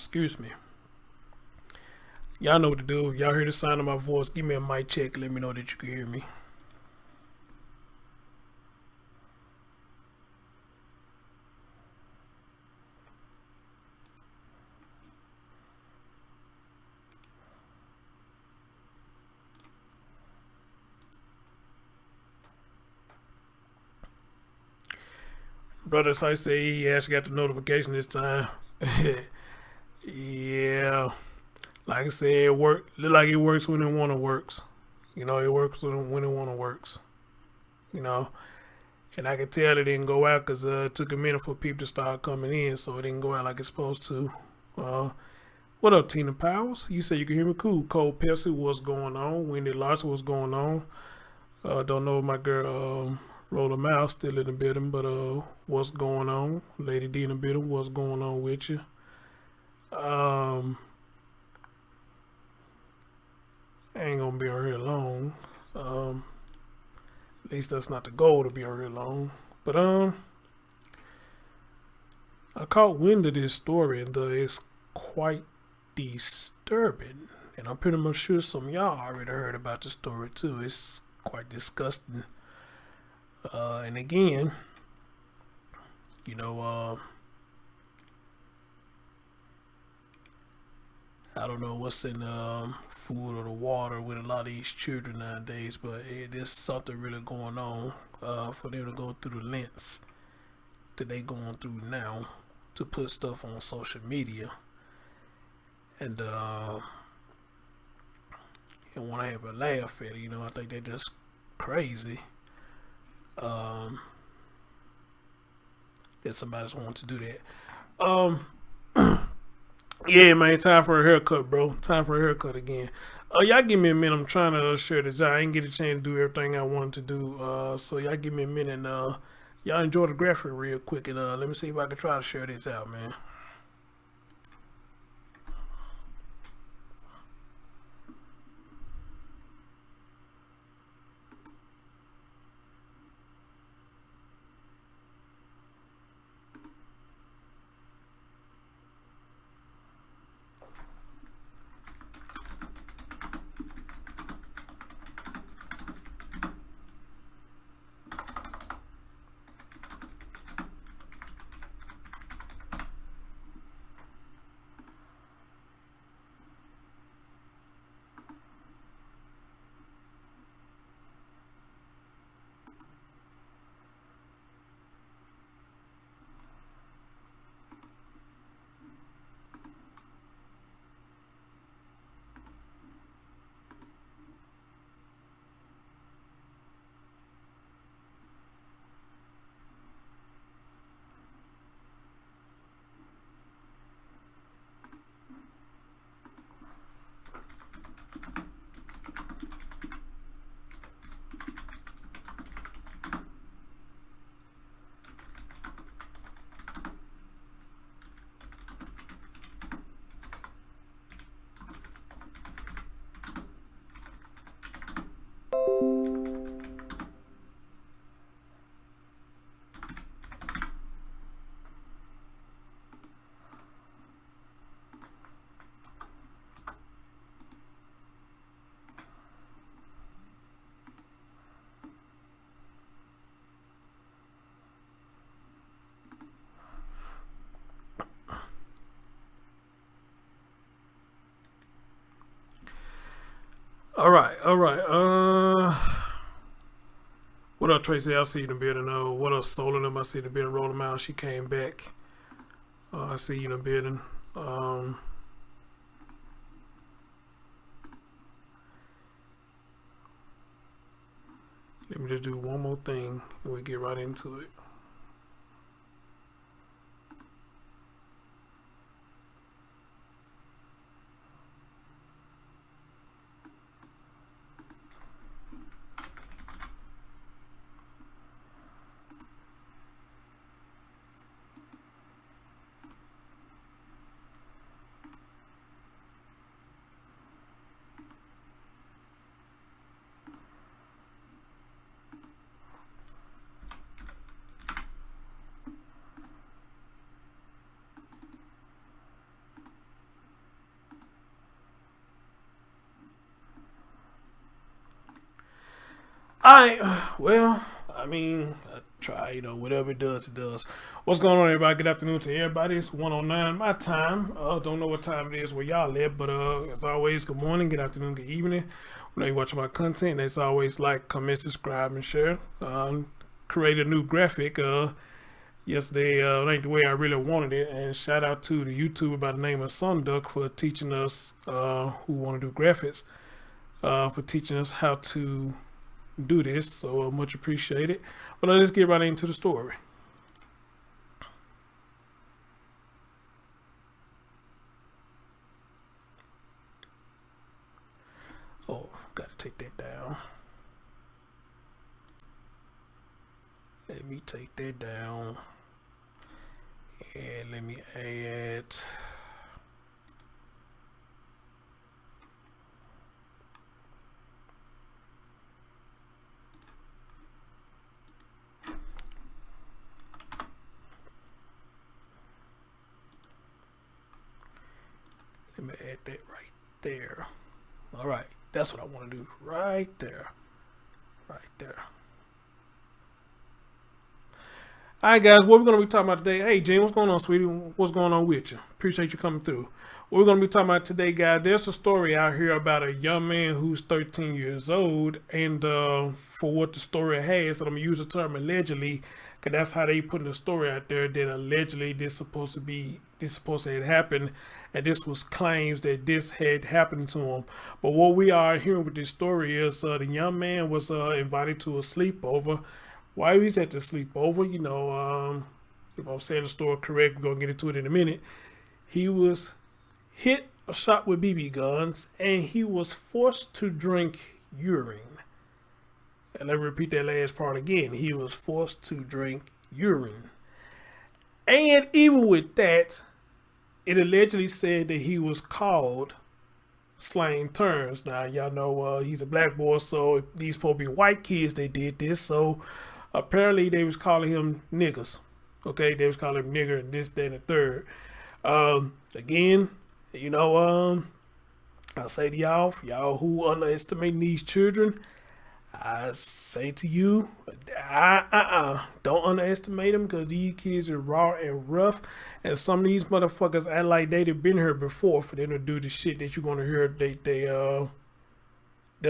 Excuse me. Y'all know what to do. Y'all hear the sound of my voice, give me a mic check. Let me know that you can hear me. Brother, so I say he actually got the notification this time. Yeah. Like I said, it work. Look like it works when it wanna works. You know, it works when it wanna works. You know, and I could tell it didn't go out because it took a minute for people to start coming in, so it didn't go out like it's supposed to. What up, Tina Powers? You say you can hear me? Cool. Cold Pepsi, what's going on? Wendy Larson, what's going on? Don't know if my girl Roller Mouse still in the building, but what's going on? Lady D in the building, what's going on with you? I ain't gonna be on here long. At least that's not the goal to be on here long. But I caught wind of this story and it's quite disturbing. And I'm pretty much sure some of y'all already heard about the story too. It's quite disgusting. And again, you know, I don't know what's in the food or the water with a lot of these children nowadays, but there's something really going on for them to go through the lengths that they going through now to put stuff on social media and want to have a laugh at it. You know, I think they're just crazy. That somebody's wanting to do that. Yeah, man, time for a haircut, bro. Time for a haircut again. Y'all give me a minute. I'm trying to share this out. I didn't get a chance to do everything I wanted to do. So y'all give me a minute and y'all enjoy the graphic real quick and let me see if I can try to share this out, man. All right. What up, Tracy? I see you in the building. What up, Stolen them? I see the building. Roll them out. She came back. I see you in the building. Let me just do one more thing and we get right into it. Well, I mean, I try, whatever it does, it does. What's going on, everybody? Good afternoon to everybody. It's 1:09 my time. Don't know what time it is where y'all live, but as always, good morning, good afternoon, good evening. When you watch my content, as always, like, comment, subscribe, and share. Create a new graphic yesterday, ain't the way I really wanted it, and shout out to the YouTuber by the name of Sunduck for teaching us who want to do graphics, for teaching us how to do this, so much appreciated. But let's get right into the story. Oh, gotta take that down. Let me take that down, and let me add that right there. All right, that's what I want to do right there. Right there. All right, guys, what we're going to be talking about today. Hey, Jen, what's going on, sweetie? What's going on with you? Appreciate you coming through. What we're going to be talking about today, guys, there's a story out here about a young man who's 13 years old. And for what the story has, and I'm going to use the term allegedly, because that's how they put the story out there, that allegedly this supposed to have happened. And this was claims that this had happened to him. But what we are hearing with this story is the young man was invited to a sleepover. While he's at the sleepover, if I'm saying the story correct, we're going to get into it in a minute. He was hit or shot with BB guns, and he was forced to drink urine. And let me repeat that last part again. He was forced to drink urine. And even with that, it allegedly said that he was called slang terms. Now, y'all know he's a black boy, so if these supposed to be white kids, they did this. So apparently they was calling him niggas. Okay, they was calling him nigger and this, that, and the third. Again, I say to y'all who underestimate these children, I say to you, don't underestimate them, because these kids are raw and rough, and some of these motherfuckers act like they've been here before for them to do the shit that you're gonna hear. Then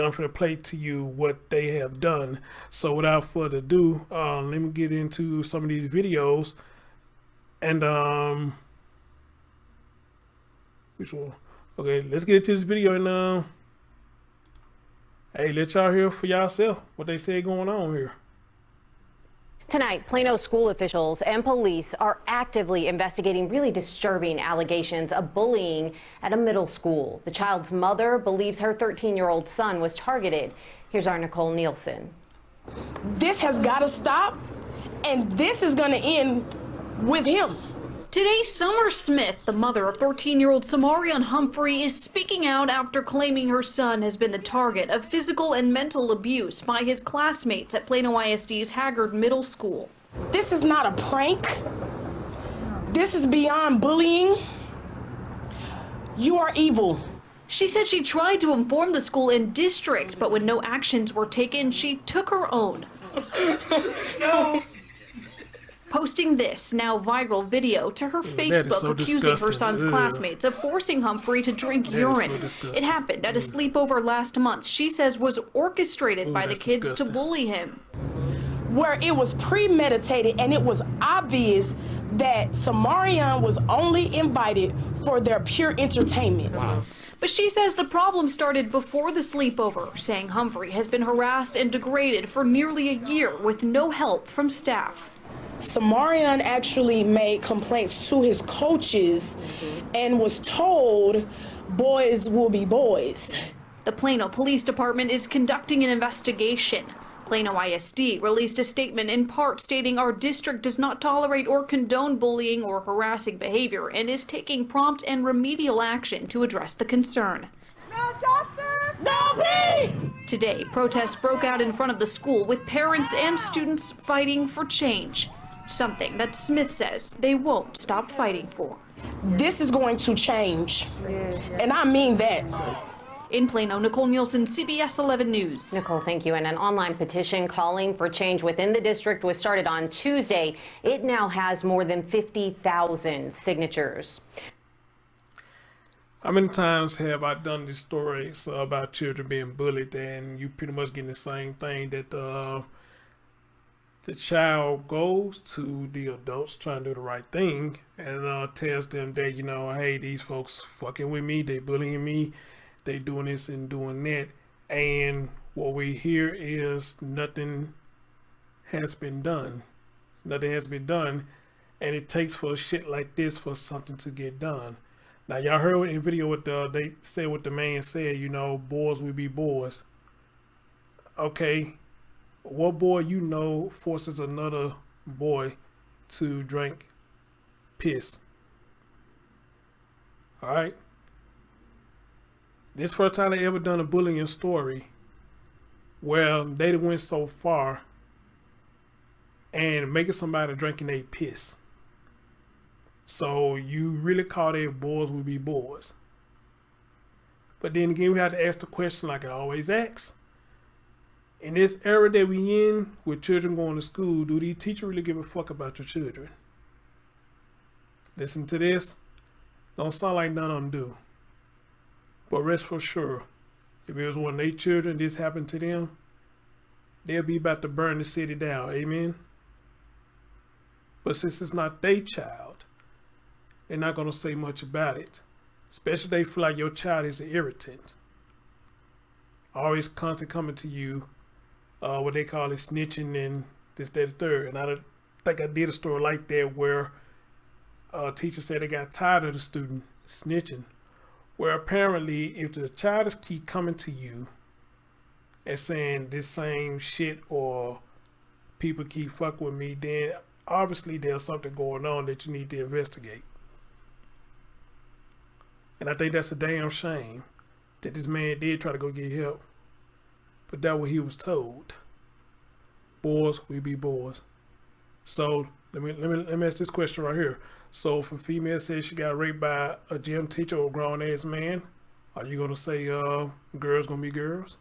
I'm gonna play to you what they have done. So without further ado, let me get into some of these videos, and which one? Okay, let's get into this video and hey, let y'all hear for yourself what they say going on here. Tonight, Plano school officials and police are actively investigating really disturbing allegations of bullying at a middle school. The child's mother believes her 13-year-old son was targeted. Here's our Nicole Nielsen. This has got to stop, and this is going to end with him. Today, Summer Smith, the mother of 13-year-old SeMarion Humphrey, is speaking out after claiming her son has been the target of physical and mental abuse by his classmates at Plano ISD's Haggard Middle School. This is not a prank. This is beyond bullying. You are evil. She said she tried to inform the school and district, but when no actions were taken, she took her own. No. Posting this now viral video to her Facebook, so accusing her son's classmates of forcing Humphrey to drink urine. It happened at a sleepover last month. She says was orchestrated by the kids to bully him. Where it was premeditated, and it was obvious that SeMarion was only invited for their pure entertainment. Wow. But she says the problem started before the sleepover, saying Humphrey has been harassed and degraded for nearly a year with no help from staff. SeMarion actually made complaints to his coaches and was told boys will be boys. The Plano Police Department is conducting an investigation. Plano ISD released a statement in part stating our district does not tolerate or condone bullying or harassing behavior and is taking prompt and remedial action to address the concern. No justice! No peace! Today, protests broke out in front of the school with parents and students fighting for change. Something that Smith says they won't stop fighting for. This is going to change, and I mean that. In Plano, Nicole Nielsen, CBS 11 News. Nicole, thank you. And an online petition calling for change within the district was started on Tuesday. It now has more than 50,000 signatures. How many times have I done these stories about children being bullied, and you pretty much getting the same thing, that the child goes to the adults trying to do the right thing and tells them that, you know, hey, these folks fucking with me, they bullying me, they doing this and doing that, and what we hear is nothing has been done. Nothing has been done, and it takes for shit like this for something to get done. Now, y'all heard in the video what they said, what the man said, you know, boys will be boys. Okay, what boy you know forces another boy to drink piss? All right. This first time they ever done a bullying story where they went so far and making somebody drinking a piss. So you really call it boys will be boys. But then again, we have to ask the question like I always ask. In this era that we in, with children going to school, do these teachers really give a fuck about your children? Listen to this. Don't sound like none of them do. But rest for sure, if it was one of their children, this happened to them, they'll be about to burn the city down. Amen? But since it's not their child, they're not going to say much about it. Especially if they feel like your child is an irritant. Always constantly coming to you, what they call it, snitching and this, that, and third. And I think I did a story like that where a teacher said they got tired of the student snitching. Where apparently if the child is keep coming to you and saying this same shit or people keep fucking with me, then obviously there's something going on that you need to investigate. And I think that's a damn shame that this man did try to go get help. But that's what he was told. Boys, we be boys. So let me ask this question right here. So if a female says she got raped by a gym teacher or a grown ass man, are you gonna say girls gonna be girls?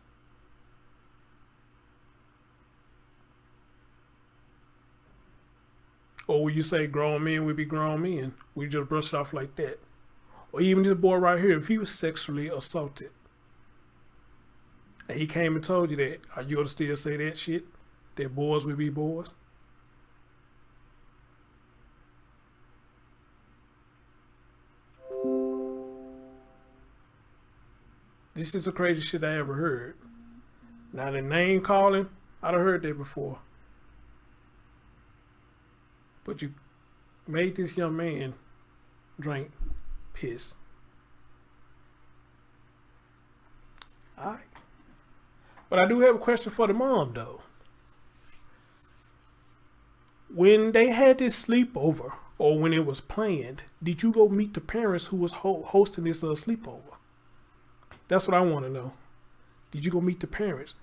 Or will you say grown men will be grown men? We just brush it off like that? Or even this boy right here, if he was sexually assaulted and he came and told you that, are you gonna still say that shit? That boys will be boys? This is the craziest shit I ever heard. Now the name calling, I'd have heard that before. But you made this young man drink piss. Alright. But I do have a question for the mom though. When they had this sleepover, or when it was planned, did you go meet the parents who was hosting this sleepover? That's what I want to know. Did you go meet the parents?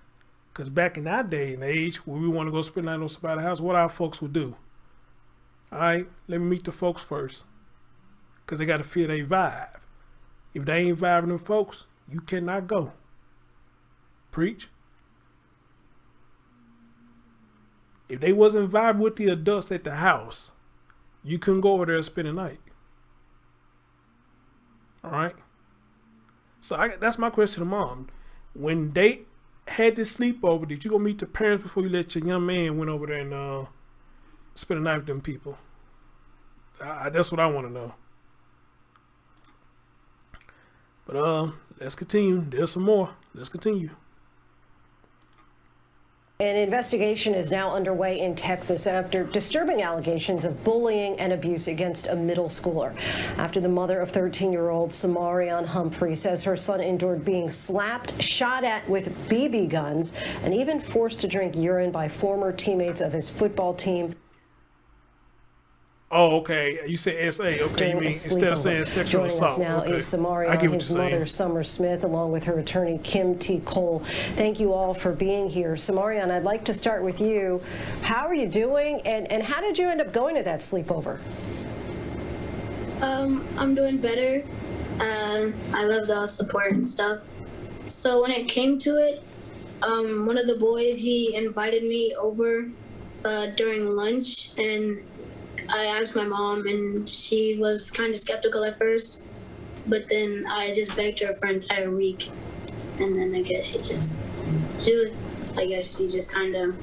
Because back in that day and age, when we want to go spend the night on somebody's house, what our folks would do? All right, let me meet the folks first. Because they got to feel they vibe. If they ain't vibing them folks, you cannot go. Preach. If they wasn't vibing with the adults at the house, you couldn't go over there and spend the night. All right? So that's my question to mom. When they had this sleepover, did you go meet the parents before you let your young man went over there and spend the night with them people? That's what I want to know. But let's continue. There's some more. Let's continue. An investigation is now underway in Texas after disturbing allegations of bullying and abuse against a middle schooler. After the mother of 13-year-old SeMarion Humphrey says her son endured being slapped, shot at with BB guns, and even forced to drink urine by former teammates of his football team. Oh, okay. You say SA. Okay, you mean instead of saying sexual assault. Joining us now okay. is SeMarion, his mother, Summer Smith, along with her attorney, Kim T. Cole. Thank you all for being here. SeMarion, I'd like to start with you. How are you doing, and how did you end up going to that sleepover? I'm doing better. I love the support and stuff. So when it came to it, one of the boys, he invited me over during lunch, and I asked my mom, and she was kind of skeptical at first, but then I just begged her for an entire week, and then I guess she just kind of,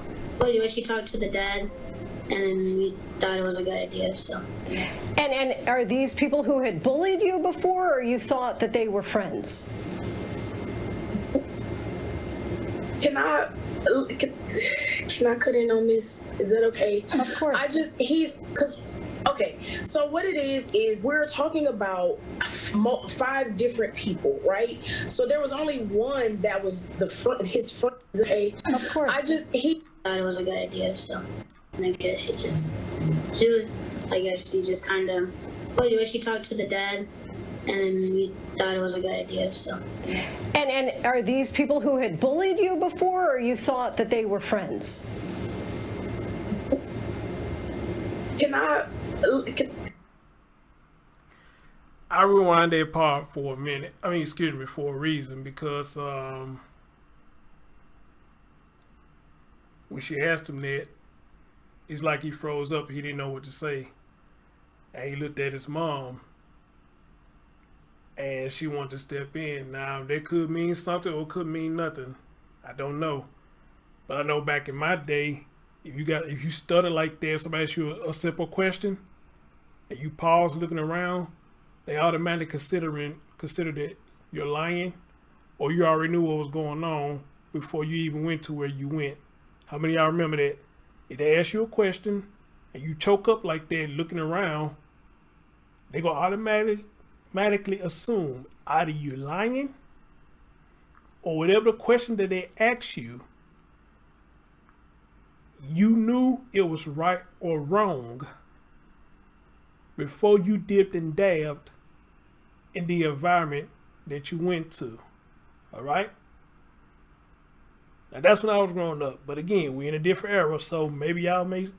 she talked to the dad, and then we thought it was a good idea, so. And are these people who had bullied you before, or you thought that they were friends? Can I cut in on this? Is that okay? Of course. Okay, so what it is we're talking about 5 different people, right? So there was only one that was his friend. Okay, of course. He thought it was a good idea, so I guess she just kind of, she talked to the dad, and then we thought it was a good idea, so. And are these people who had bullied you before, or you thought that they were friends? I rewind that part for a minute. For a reason, because when she asked him that, it's like he froze up. He didn't know what to say, and he looked at his mom, and she wanted to step in. Now, that could mean something or could mean nothing. I don't know, but I know back in my day, if you stutter like that, if somebody asks you a simple question, and you pause looking around, they automatically consider that you're lying, or you already knew what was going on before you even went to where you went. How many of y'all remember that? If they ask you a question and you choke up like that looking around, they gonna automatically assume either you're lying, or whatever the question that they ask you, you knew it was right or wrong before you dipped and dabbed in the environment that you went to. All right? Now that's when I was growing up. But again, we're in a different era, so maybe y'all might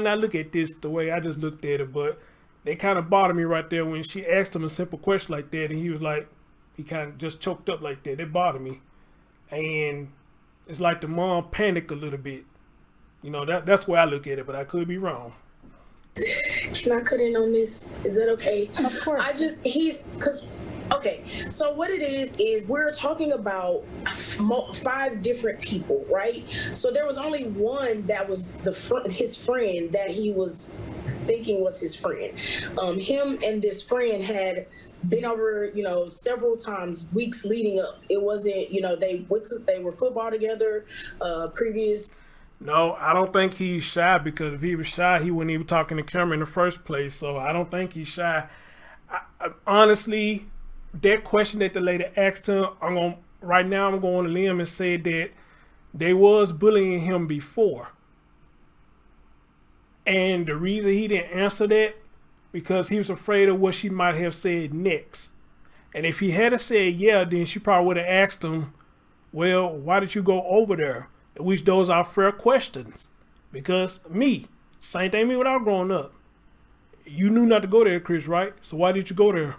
not look at this the way I just looked at it, but they kind of bothered me right there when she asked him a simple question like that, and he was like, he kind of just choked up like that. It bothered me. And it's like the mom panicked a little bit. You know, that's where I look at it, but I could be wrong. Can I cut in on this? Is that okay? Of course. Okay, so what it is we're talking about 5 different people, right? So there was only one that was his friend that he was thinking was his friend. Him and this friend had been over, several times, weeks leading up. It wasn't, they were football together, previous. No, I don't think he's shy, because if he was shy, he wouldn't even talk in the camera in the first place. So I don't think he's shy. Honestly, that question that the lady asked him, I'm going on a limb and say that they was bullying him before. And the reason he didn't answer that, because he was afraid of what she might have said next. And if he had said yeah, then she probably would have asked him, well, why did you go over there? Which those are fair questions. Because same thing me when I was growing up. You knew not to go there, Chris, right? So why did you go there?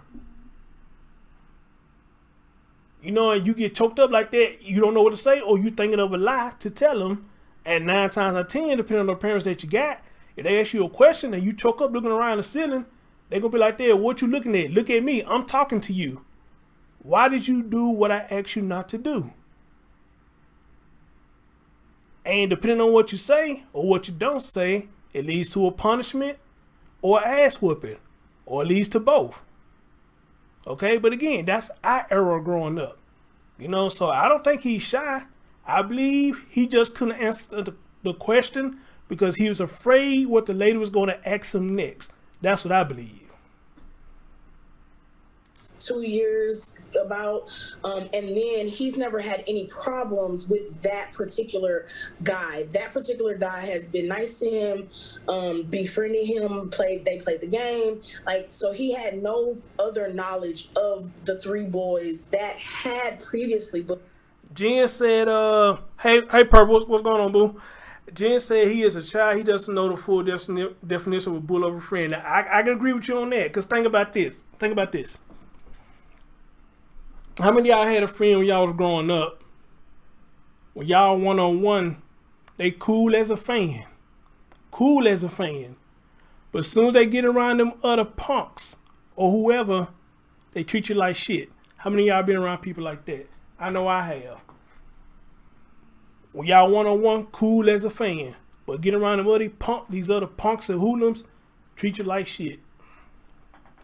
And you get choked up like that, you don't know what to say, or you thinking of a lie to tell them. And 9 times out of 10, depending on the parents that you got, if they ask you a question and you choke up looking around the ceiling, they're going to be like, there, what you looking at? Look at me. I'm talking to you. Why did you do what I asked you not to do? And depending on what you say or what you don't say, it leads to a punishment or ass whooping, or it leads to both. Okay, but again, that's our era growing up. So I don't think he's shy. I believe he just couldn't answer the question because he was afraid what the lady was going to ask him next. That's what I believe. 2 years about, and then he's never had any problems with that particular guy. That particular guy has been nice to him, befriending him, they played the game. So he had no other knowledge of the 3 boys that had previously. Jen said, hey, Purple, what's going on, boo? Jen said he is a child. He doesn't know the full definition of a bull of a friend. Now, I can agree with you on that, because think about this. How many of y'all had a friend when y'all was growing up? When y'all one-on-one, they cool as a fan. Cool as a fan. But as soon as they get around them other punks or whoever, they treat you like shit. How many of y'all been around people like that? I know I have. When y'all one-on-one, cool as a fan. But get around these other punks and hoodlums, treat you like shit.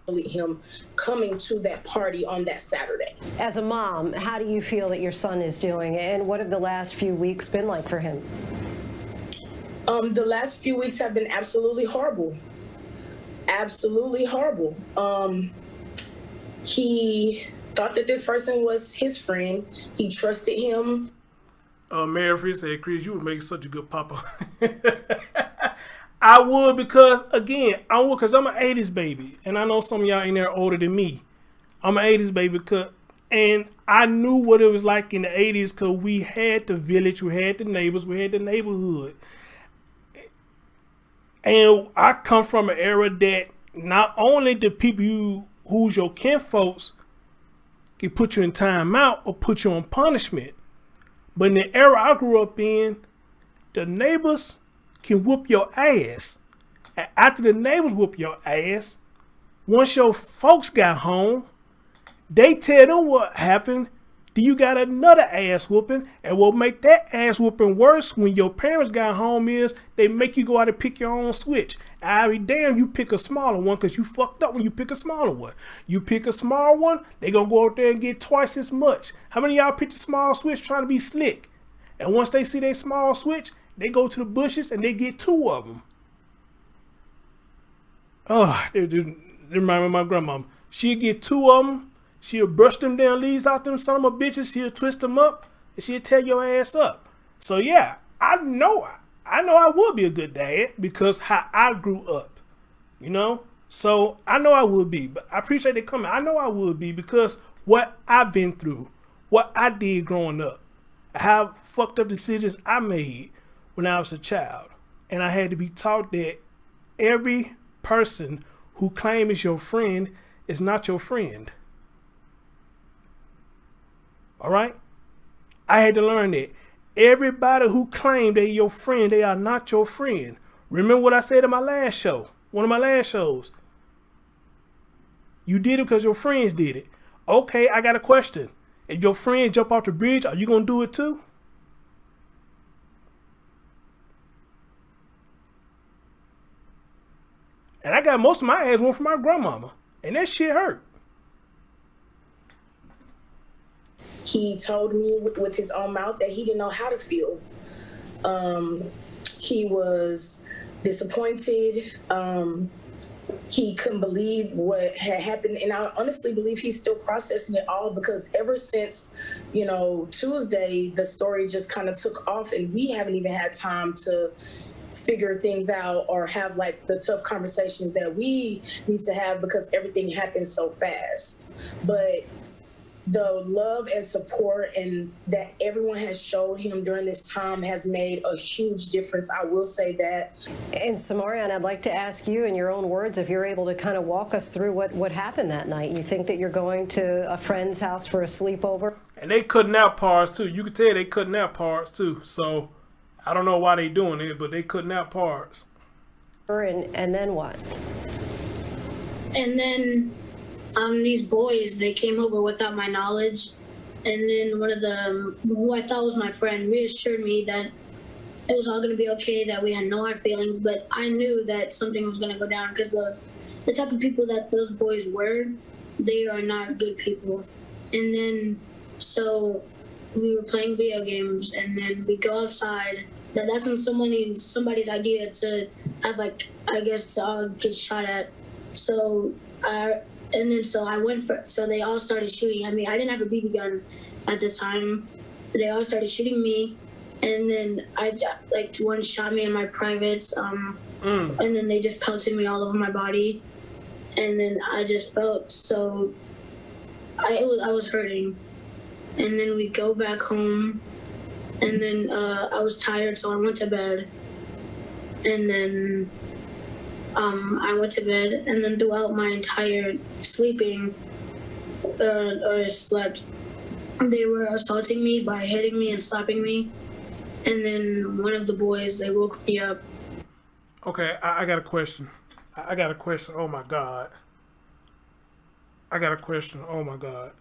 Him coming to that party on that Saturday. As a mom, how do you feel that your son is doing, and what have the last few weeks been like for him? The last few weeks have been absolutely horrible. Absolutely horrible. He thought that this person was his friend. He trusted him. Mary Free said, Chris, you would make such a good papa. I would because I'm an 80s baby. And I know some of y'all in there are older than me. I'm an 80s baby and I knew what it was like in the 80s because we had the village, we had the neighbors, we had the neighborhood. And I come from an era that not only the people who's your kinfolks can put you in timeout or put you on punishment, but in the era I grew up in, the neighbors can whoop your ass. And after the neighbors whoop your ass, once your folks got home, they tell them what happened. Then you got another ass whooping. And what make that ass whooping worse when your parents got home is they make you go out and pick your own switch. I be damn, you pick a smaller one because you fucked up when you pick a smaller one. You pick a small one, they gonna go out there and get twice as much. How many of y'all picked a small switch trying to be slick? And once they see their small switch, they go to the bushes and they get 2 of them. Oh, they remind me of my grandmama. She'll get 2 of them. She'll brush them down leaves out them son of a bitches. She'll twist them up and she'll tear your ass up. So yeah, I know I would be a good dad because how I grew up, you know? So I know I would be, but I appreciate it coming. I know I would be because what I've been through, what I did growing up, how fucked up decisions I made when I was a child. And I had to be taught that every person who claims your friend is not your friend. All right? I had to learn that. Everybody who claims they're your friend, they are not your friend. Remember what I said in my last show, one of my last shows. You did it because your friends did it. Okay, I got a question. If your friends jump off the bridge, are you going to do it too? And I got most of my ass one from my grandmama. And that shit hurt. He told me with his own mouth that he didn't know how to feel. He was disappointed. He couldn't believe what had happened. And I honestly believe he's still processing it all because ever since, Tuesday, the story just kind of took off and we haven't even had time to figure things out or have like the tough conversations that we need to have because everything happens so fast. But the love and support and that everyone has showed him during this time has made a huge difference. I will say that. And SeMarion, I'd like to ask you in your own words, if you're able to kind of walk us through what happened that night. You think that you're going to a friend's house for a sleepover? And they cutting out parts too. You could tell they cutting out parts too. So I don't know why they doing it, but they cutting out parts. And then what? And then these boys, they came over without my knowledge. And then one of them, who I thought was my friend, reassured me that it was all going to be okay, that we had no hard feelings. But I knew that something was going to go down because the type of people that those boys were, they are not good people. And then, so we were playing video games, and then we go outside. That's not somebody's idea to have, like, I guess, to all get shot at. So I went so they all started shooting at me. I didn't have a BB gun at this time. They all started shooting me, and then one shot me in my privates, and then they just pelted me all over my body, and then I just felt so, I was hurting. And then we go back home, and then I was tired, so I went to bed, and then I went to bed, and then throughout my entire sleeping, or slept, They were assaulting me by hitting me and slapping me. And then one of the boys, they woke me up. Okay, I got a question. I got a question. Oh my God. I got a question. Oh my God.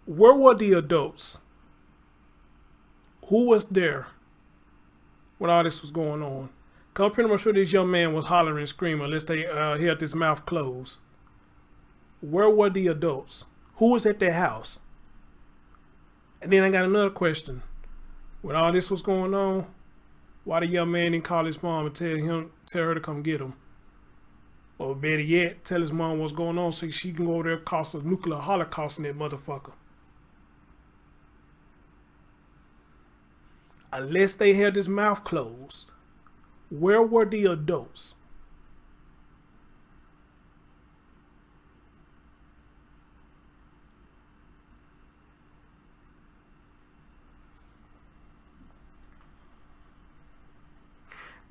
Where were the adults? Who was there when all this was going on? Because I'm pretty much sure this young man was hollering and screaming unless they held his mouth closed. Where were the adults? Who was at their house? And then I got another question. When all this was going on, why the young man didn't call his mom and tell her to come get him? Or better yet, tell his mom what's going on so she can go over there and cause a nuclear holocaust in that motherfucker. Unless they held his mouth closed, where were the adults?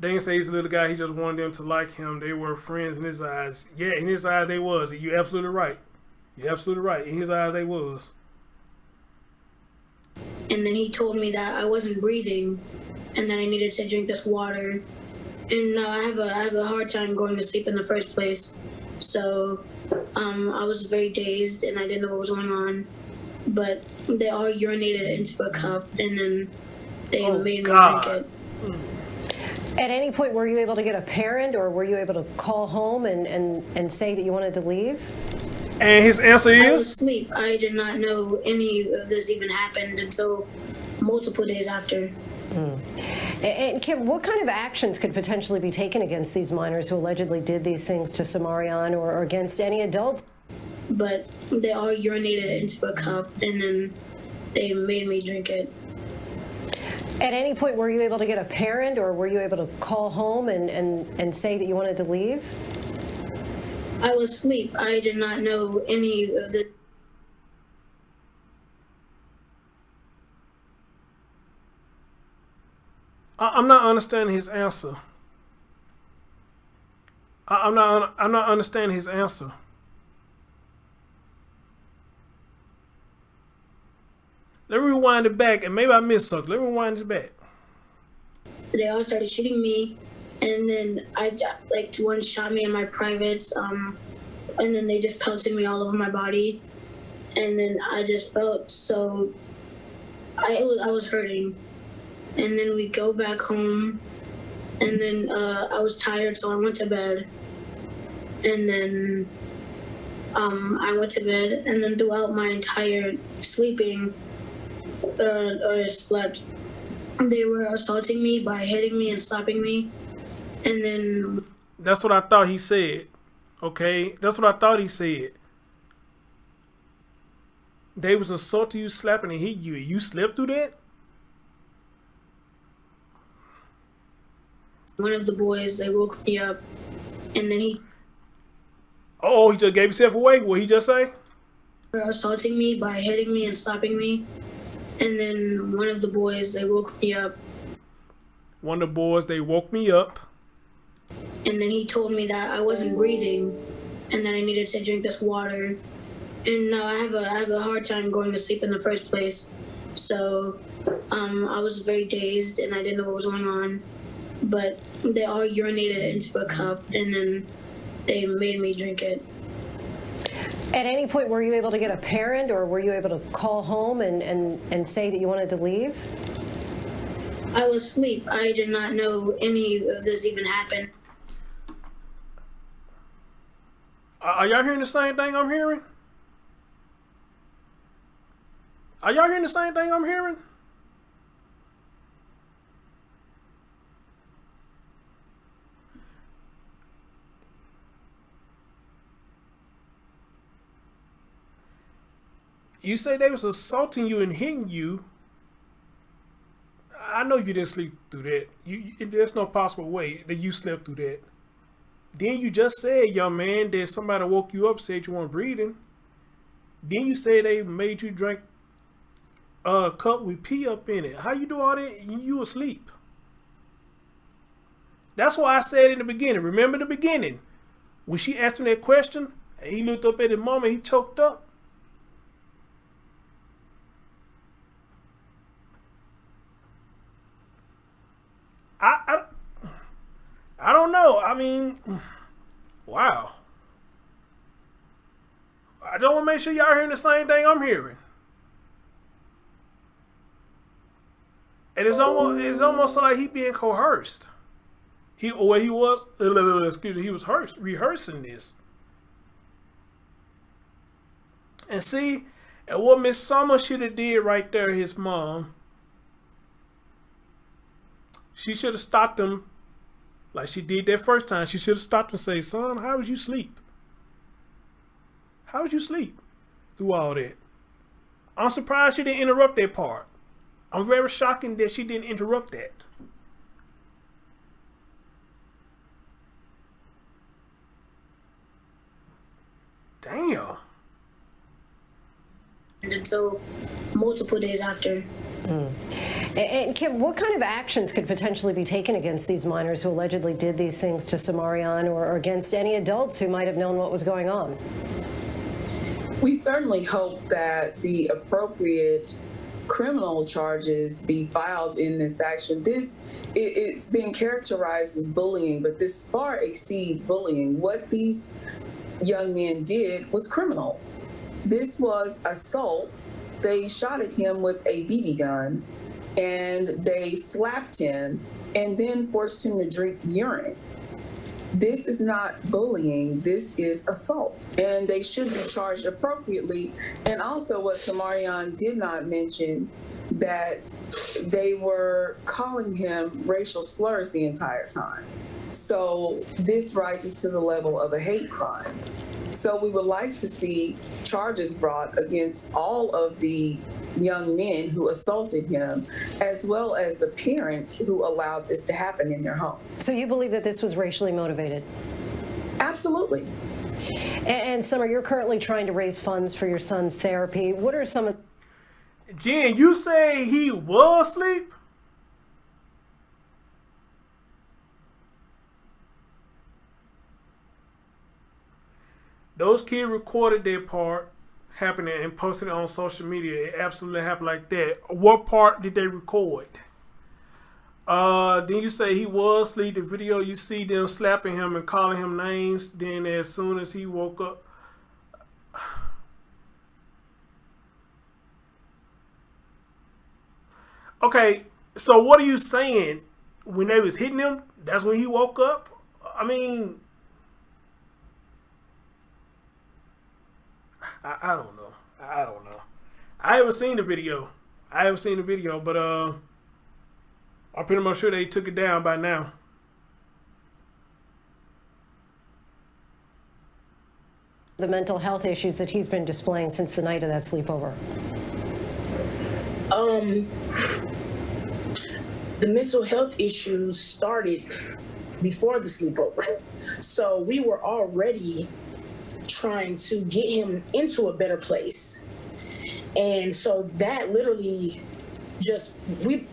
They didn't say he's a little guy. He just wanted them to like him. They were friends in his eyes. Yeah, in his eyes they was. You're absolutely right. You're absolutely right. In his eyes they was. And then he told me that I wasn't breathing and that I needed to drink this water. And I have a hard time going to sleep in the first place. So I was very dazed and I didn't know what was going on. But they all urinated into a cup and then they made me drink it. At any point, were you able to get a parent or were you able to call home and say that you wanted to leave? And his answer I was is? asleep. I did not know any of this even happened until multiple days after. And Kim, what kind of actions could potentially be taken against these minors who allegedly did these things to SeMarion or against any adults? But they all urinated into a cup and then they made me drink it. At any point, were you able to get a parent or were you able to call home and say that you wanted to leave? I was asleep. I did not know any of this. I'm not understanding his answer. I'm not understanding his answer. Let me rewind it back, and maybe I missed something. Let me rewind it back. They all started shooting me, and then one shot me in my privates, and then they just pelted me all over my body, and then I just felt so. I was hurting, and then we go back home, and then I was tired, so I went to bed, and then I went to bed, and then throughout my entire sleeping. Slept. They were assaulting me by hitting me and slapping me, and then. That's what I thought he said. Okay, that's what I thought he said. They was assaulting you, slapping and hitting you. You slept through that? One of the boys, they woke me up, and then he. Oh, he just gave himself away. What he just say? They were assaulting me by hitting me and slapping me. And then one of the boys, they woke me up. One of the boys, they woke me up. And then he told me that I wasn't breathing and that I needed to drink this water. And I have a hard time going to sleep in the first place. So I was very dazed and I didn't know what was going on. But they all urinated into a cup and then they made me drink it. At any point, were you able to get a parent or were you able to call home and say that you wanted to leave? I was asleep. I did not know any of this even happened. Are y'all hearing the same thing I'm hearing? Are y'all hearing the same thing I'm hearing? You say they was assaulting you and hitting you. I know you didn't sleep through that. There's no possible way that you slept through that. Then you just said, young man, that somebody woke you up, said you weren't breathing. Then you say they made you drink a cup with pee up in it. How you do all that? You asleep. That's why I said in the beginning. Remember the beginning? When she asked him that question, and he looked up at his mama, he choked up. I don't know. I mean, wow. I just want to make sure y'all hearing the same thing I'm hearing. And it's almost like he being coerced. He was rehearsing this. And see, and what Miss Summer should have did right there, his mom, she should have stopped him like she did that first time. She should have stopped and say, son, how would you sleep? How would you sleep through all that? I'm surprised she didn't interrupt that part. I'm very shocking that she didn't interrupt that. Damn. Until multiple days after. And Kim, what kind of actions could potentially be taken against these minors who allegedly did these things to SeMarion, or against any adults who might have known what was going on? We certainly hope that the appropriate criminal charges be filed in this action. It's being characterized as bullying, but this far exceeds bullying. What these young men did was criminal. This was assault. They shot at him with a BB gun, and they slapped him and then forced him to drink urine. This is not bullying, this is assault, and they should be charged appropriately. And also what SeMarion did not mention, that they were calling him racial slurs the entire time. So this rises to the level of a hate crime. So we would like to see charges brought against all of the young men who assaulted him, as well as the parents who allowed this to happen in their home. So you believe that this was racially motivated? Absolutely. And Summer, you're currently trying to raise funds for your son's therapy. What are some of... Jen, you say he was asleep? Those kids recorded their part happening and posted it on social media. It absolutely happened like that. What part did they record? Then you say he was asleep. The video, you see them slapping him and calling him names. Then as soon as he woke up. Okay, so what are you saying? When they was hitting him, that's when he woke up? I mean... I don't know. I don't know. I haven't seen the video. But I'm pretty much sure they took it down by now. The mental health issues that he's been displaying since the night of that sleepover. The mental health issues started before the sleepover. So we were already trying to get him into a better place. And so that literally we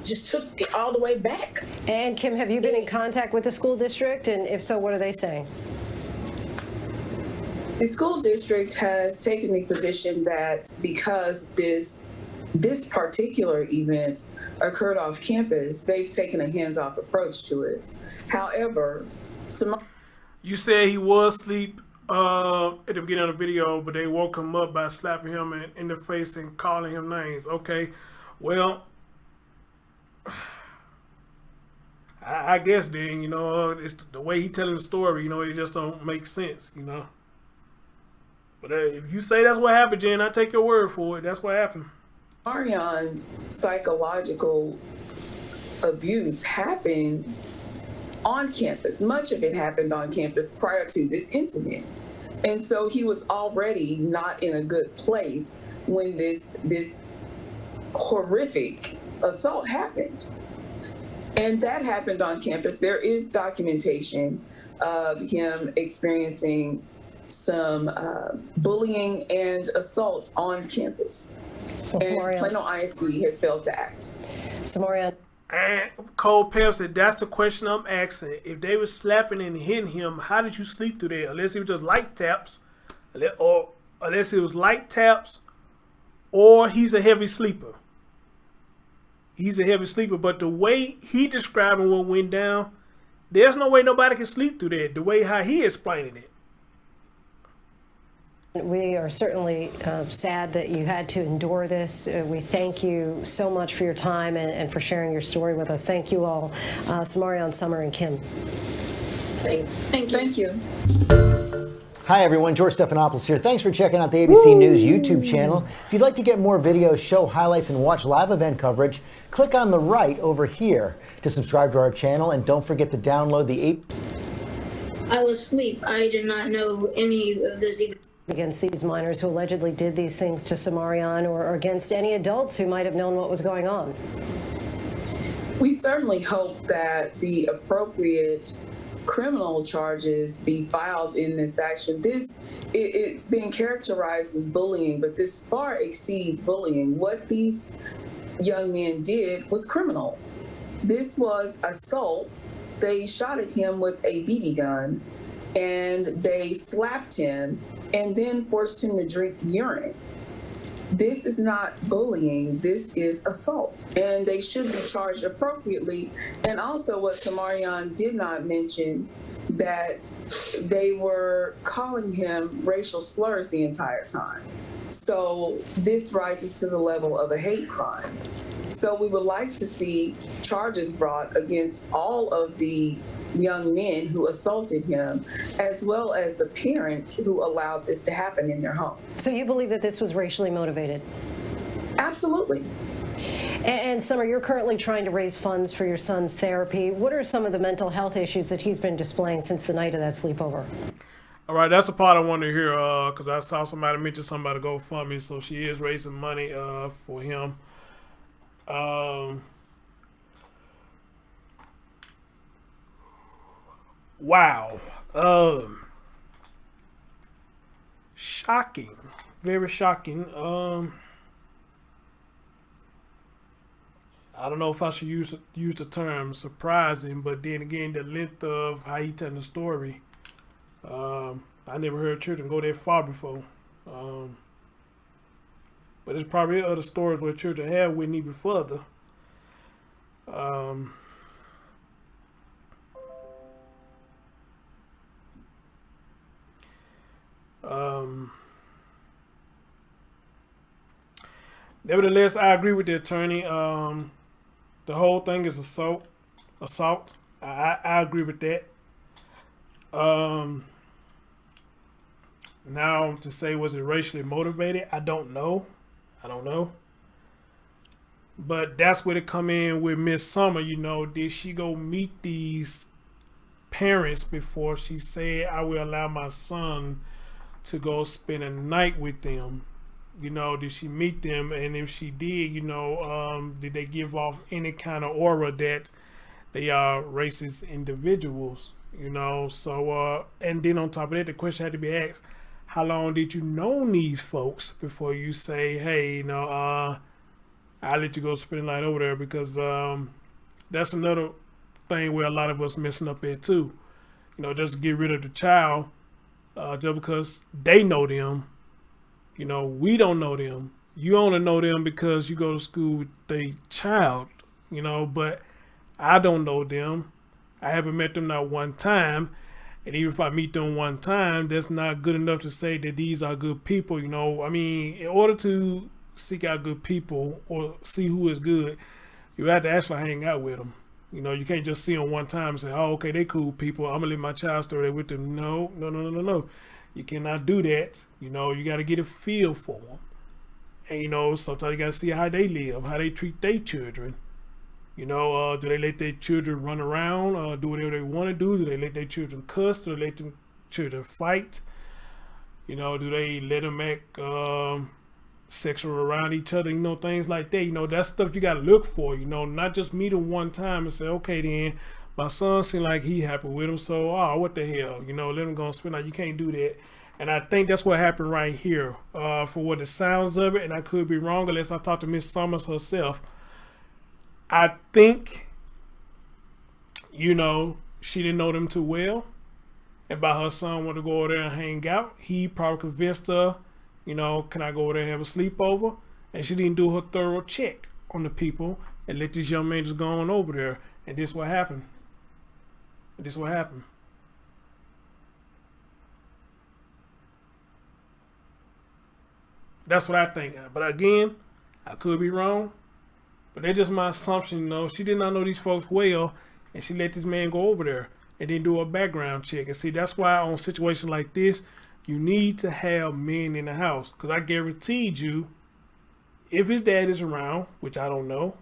just took it all the way back. And Kim, have you been in contact with the school district? And if so, what are they saying? The school district has taken the position that because this particular event occurred off campus, they've taken a hands-off approach to it. However, you said he was asleep at the beginning of the video, but they woke him up by slapping him in the face and calling him names. Okay, well, I guess then, you know, it's the way he telling the story, you know, it just don't make sense, you know. But if you say that's what happened, Jen, I take your word for it. That's what happened. SeMarion's psychological abuse happened on campus. Much of it happened on campus prior to this incident. And so he was already not in a good place when this horrific assault happened. And that happened on campus. There is documentation of him experiencing some bullying and assault on campus. Well, and Plano ISD has failed to act. SeMarion. And Cole Pell said, that's the question I'm asking. If they were slapping and hitting him, how did you sleep through that? Unless it was just light taps, or unless it was light taps, or he's a heavy sleeper. he's a heavy sleeper. But the way he describing what went down, there's no way nobody can sleep through that. The way how he explaining it. We are certainly sad that you had to endure this. We thank you so much for your time and for sharing your story with us. Thank you all. SeMarion, Summer, and Kim. Thank you. Hi everyone, George Stephanopoulos here. Thanks for checking out the ABC News YouTube channel. If you'd like to get more videos, show highlights, and watch live event coverage, click on the right over here to subscribe to our channel, and don't forget to download the I was asleep. I did not know any of this even. Against these minors who allegedly did these things to SeMarion, or against any adults who might have known what was going on. We certainly hope that the appropriate criminal charges be filed in this action. It's being characterized as bullying, but this far exceeds bullying. What these young men did was criminal. This was assault. They shot at him with a BB gun, and they slapped him and then forced him to drink urine. This is not bullying, this is assault, and they should be charged appropriately. And also what SeMarion did not mention, that they were calling him racial slurs the entire time. So this rises to the level of a hate crime. So we would like to see charges brought against all of the young men who assaulted him, as well as the parents who allowed this to happen in their home. So you believe that this was racially motivated? Absolutely. And Summer, you're currently trying to raise funds for your son's therapy. What are some of the mental health issues that he's been displaying since the night of that sleepover? All right, that's the part I wanted to hear, because I saw somebody mention somebody to GoFundMe, so she is raising money for him. Wow. Shocking. Very shocking. I don't know if I should use the term surprising, but then again, the length of how he telling the story. I never heard children go that far before. But there's probably other stories where children have went even further. Nevertheless, I agree with the attorney. The whole thing is assault. I agree with that. Now to say, was it racially motivated? I don't know. But that's where it come in with Miss Summer. You know, did she go meet these parents before she said, I will allow my son to go spend a night with them? You know, did she meet them? And if she did, you know, did they give off any kind of aura that they are racist individuals? You know, so, and then on top of that, the question had to be asked, how long did you know these folks before you say, hey, you know, I'll let you go spend the night over there? Because that's another thing where a lot of us messing up at too. You know, just to get rid of the child just because they know them. You know, we don't know them. You only know them because you go to school with the child, you know, but I don't know them. I haven't met them not one time. And even if I meet them one time, that's not good enough to say that these are good people. You know, I mean, in order to seek out good people or see who is good, you have to actually hang out with them. You know, you can't just see them one time and say, oh, okay, they cool people, I'm gonna leave my child story with them. No. You cannot do that. You know, you got to get a feel for them. And, you know, sometimes you got to see how they live, how they treat their children. You know, do they let their children run around, do whatever they want to do? Do they let their children cuss? Do they let their children fight? You know, do they let them act sexual around each other? You know, things like that. You know, that's stuff you got to look for. You know, not just meet them one time and say, okay, then my son seemed like he happy with him, so what the hell? You know, let him go and spend out. You can't do that. And I think that's what happened right here. For what it sounds of it, and I could be wrong unless I talk to Miss Summers herself. I think, you know, she didn't know them too well. And by her son wanted to go over there and hang out, he probably convinced her, you know, can I go over there and have a sleepover? And she didn't do her thorough check on the people and let this young man just go on over there. And this what happened. This what happened. That's what I think. But again, I could be wrong. But that's just my assumption, you know. She did not know these folks well, and she let this man go over there and then do a background check. And see, that's why on situations like this, you need to have men in the house. Because I guaranteed you, if his dad is around, which I don't know,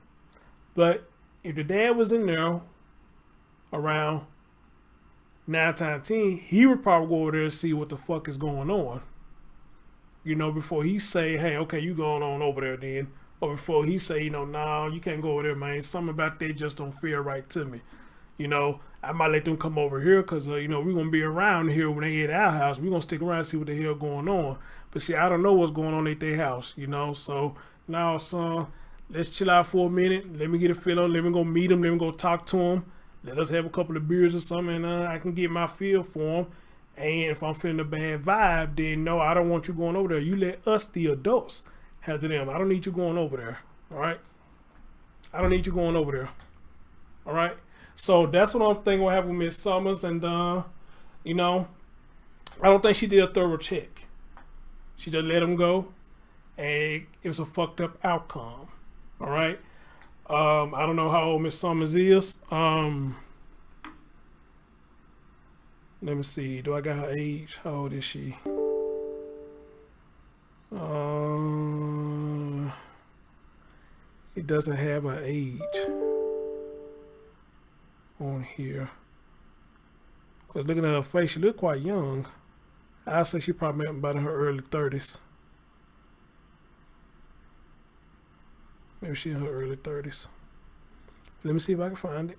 but if the dad was in there around 9 times 10, he would probably go over there and see what the fuck is going on. You know, before he say, hey, okay, you going on over there then. Or before he say, you know, no, you can't go over there, man. Something about that just don't feel right to me. You know, I might let them come over here because, you know, we're going to be around here when they at our house. We're going to stick around and see what the hell going on. But see, I don't know what's going on at their house, you know. So now, son, let's chill out for a minute. Let me get a feel on. Let me go meet him. Let me go talk to him. Let us have a couple of beers or something, and I can get my feel for him. And if I'm feeling a bad vibe, then no, I don't want you going over there. You let us, the adults, have to them. I don't need you going over there. All right? I don't need you going over there. All right? So that's what I'm thinking will happen with Miss Summers. And, you know, I don't think she did a thorough check. She just let him go. And it was a fucked up outcome. All right? I don't know how old Miss Summers is. Let me see. Do I got her age? How old is she? It doesn't have her age on here. Because looking at her face, she look quite young. I'd say she probably about in her early 30s. Maybe she's in her early 30s. Let me see if I can find it.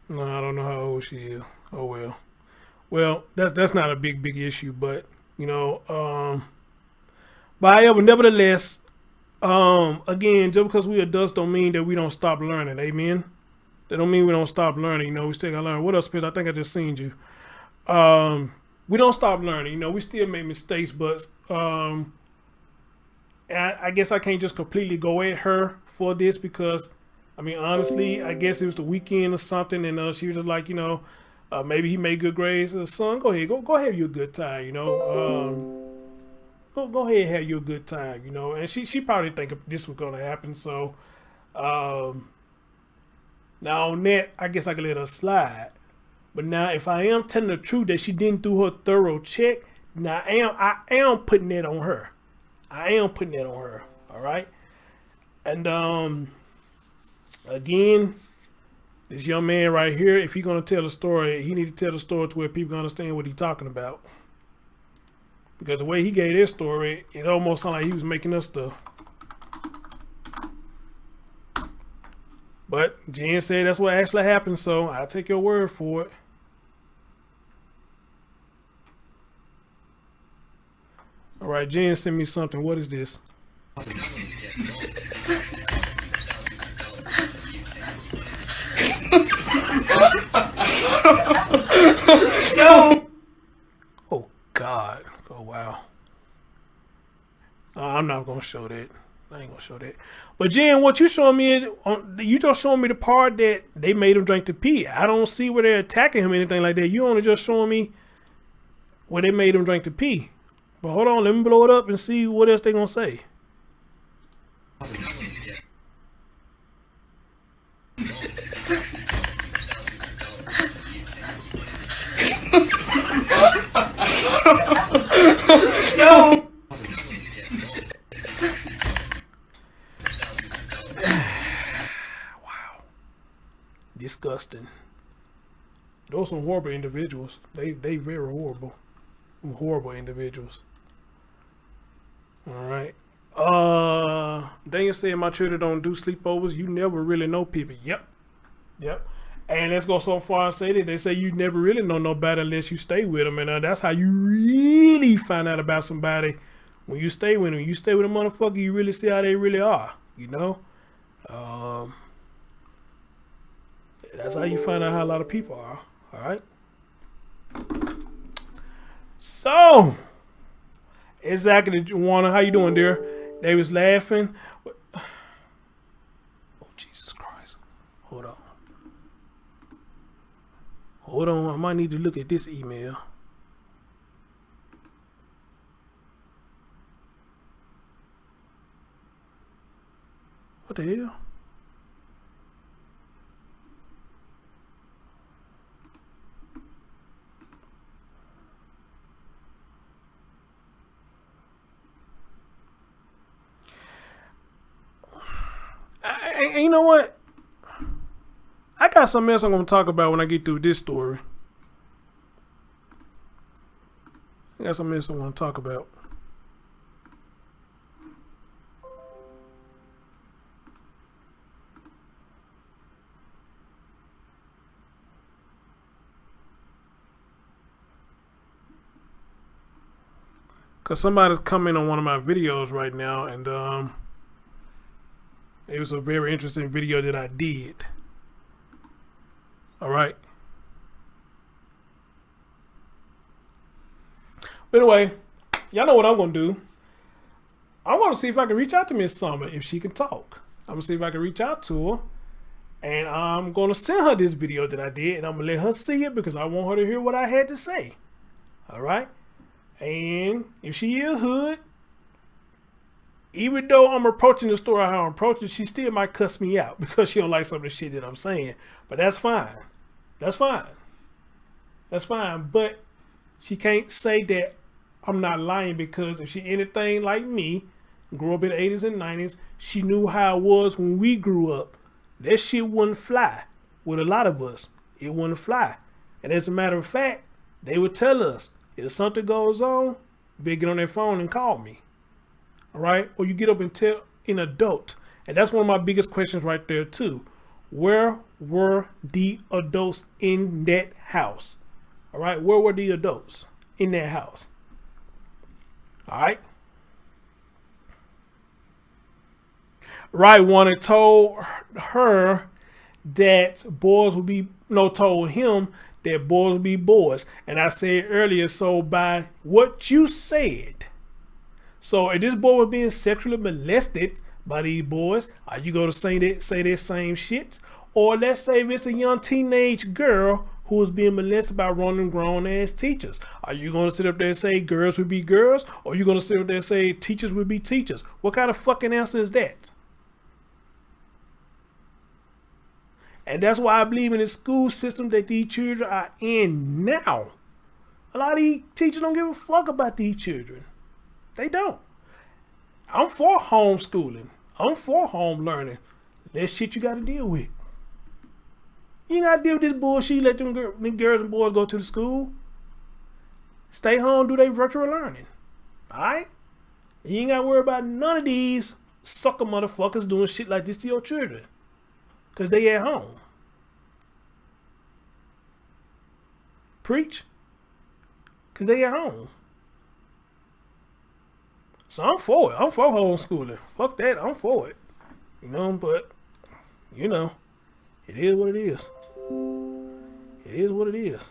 No, I don't know how old she is. Oh well. Well, that's not a big issue, but you know, but however, nevertheless, again, just because we adults don't mean that we don't stop learning. Amen. That don't mean we don't stop learning. You know, we still gotta learn. What else, Chris? I think I just seen you. We don't stop learning. You know, we still make mistakes, but I guess I can't just completely go at her for this because, I mean, honestly, I guess it was the weekend or something, and she was just like, you know, maybe he made good grades. Son, go ahead, go have you a good time, you know. Go ahead and have you a good time, you know. And she probably didn't think this was gonna happen. So now on that, I guess I can let her slide. But now, if I am telling the truth that she didn't do her thorough check, now I am putting that on her. I am putting that on her. All right. And again, this young man right here, if he's gonna tell a story, he need to tell the story to where people can understand what he's talking about. Because the way he gave this story, it almost sounded like he was making up stuff. But Jen said that's what actually happened, so I'll take your word for it. All right, Jen sent me something. What is this? No. Oh God. Oh wow. I'm not gonna show that. I ain't gonna show that. But Jen, what you showing me is you just showing me the part that they made him drink the pee. I don't see where they're attacking him or anything like that. You only just showing me where they made him drink the pee. But hold on, let me blow it up and see what else they gonna say. No. Wow. Disgusting. Those are horrible individuals. They very horrible. Horrible individuals. All right. Daniel said my children don't do sleepovers. You never really know people. Yep. And let's go so far and say that they say you never really know nobody unless you stay with them. And that's how you really find out about somebody when you stay with them. You stay with a motherfucker, you really see how they really are. You know? That's how you find out how a lot of people are. All right? Exactly, Juana. How you doing, dear? They was laughing. Oh, Jesus Christ. Hold on. Hold on. I might need to look at this email. What the hell? And you know what? I got something else I'm going to talk about when I get through this story. I got something else I want to talk about. Because somebody's coming on one of my videos right now, and it was a very interesting video that I did. All right. But anyway, y'all know what I'm going to do. I want to see if I can reach out to Miss Summer if she can talk. I'm going to see if I can reach out to her. And I'm going to send her this video that I did, and I'm going to let her see it because I want her to hear what I had to say. All right. And if she is hood, even though I'm approaching the story how I'm approaching, she still might cuss me out because she don't like some of the shit that I'm saying. But that's fine. That's fine. That's fine. But she can't say that I'm not lying, because if she anything like me, grew up in the 80s and 90s, she knew how it was when we grew up. That shit wouldn't fly with a lot of us. It wouldn't fly. And as a matter of fact, they would tell us, if something goes on, they get on their phone and call me. All right? Or you get up and tell an adult. And that's one of my biggest questions right there too. Where were the adults in that house? All right? Where were the adults in that house? All right? Right one and told her that boys would be, told him that boys would be boys. And I said earlier, so by what you said, so if this boy was being sexually molested by these boys, are you going to say that same shit? Or let's say if it's a young teenage girl who is being molested by running grown ass teachers, are you going to sit up there and say girls would be girls? Or are you going to sit up there and say teachers would be teachers? What kind of fucking answer is that? And that's why I believe in the school system that these children are in now. A lot of these teachers don't give a fuck about these children. They don't. I'm for homeschooling. I'm for home learning. That shit you got to deal with. You ain't got to deal with this bullshit. Let them girls and boys go to the school. Stay home, do their virtual learning. Alright? You ain't got to worry about none of these sucker motherfuckers doing shit like this to your children. Because they at home. Preach. Because they at home. So I'm for it. I'm for homeschooling. Fuck that. I'm for it. But, it is what it is. It is what it is.